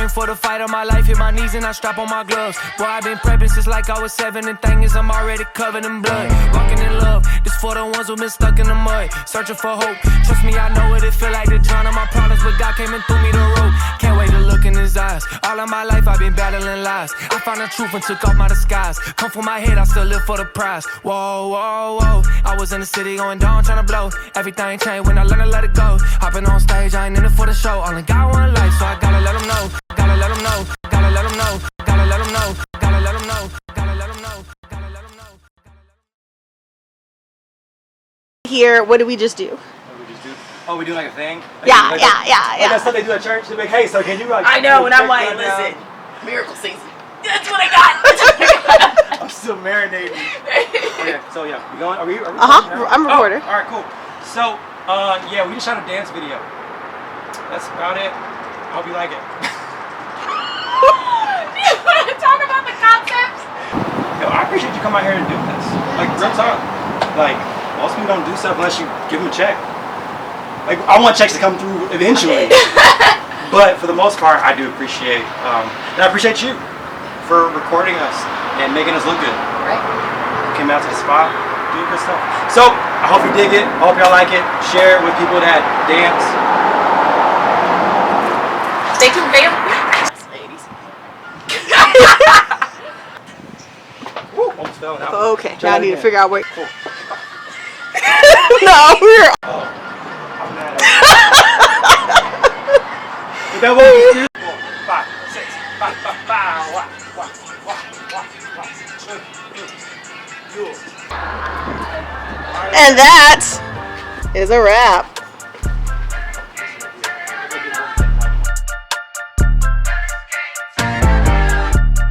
Preparing for the fight of my life, hit my knees and I strap on my gloves. Boy, I've been prepping since like I was 7, and thing is I'm already covered in blood. Walking in love, this for the ones who been stuck in the mud, searching for hope. Trust me, I know what it feel like to drown in my problems, but God came and threw me the rope. Can't wait to look in his eyes. All of my life I've been battling lies. I found the truth and took off my disguise. Come from my head, I still live for the prize. Whoa, whoa, whoa. I was in the city going down, trying to blow. Everything changed when I learned to let it go. Hopping on stage, I ain't in it for the show. Only got one life, so I gotta let them know. Gotta let them know. Gotta let them know. Gotta let them know. Gotta let them know. Gotta let them know. Gotta let them know. Here, what did we just do? Oh, we do like a thing? Yeah. Like that's what they do at church. They're like, hey, so can you like... I know, and I'm like, listen, miracle season. That's what I got. I'm still marinating. Okay, so yeah, we going? Are we I'm a reporter. Oh, all right, cool. So, yeah, we just shot a dance video. That's about it. I hope you like it. Do you want to talk about the concepts? Yo, I appreciate you coming out here and doing this. Like, real talk. Like, most people don't do stuff unless you give them a check. Like, I want checks to come through eventually. But for the most part, I do appreciate, and I appreciate you for recording us and making us look good. Right. Came out to the spot, doing good stuff. So, I hope you dig it. I hope y'all like it. Share it with people that dance. Thank you, fam. Ladies. Woo, almost fell out. Okay, now I need to figure out where. Cool. No, we're. I'm mad at you. Is that what we do? 4, 5, 6, 5, 5, 5. And that is a wrap.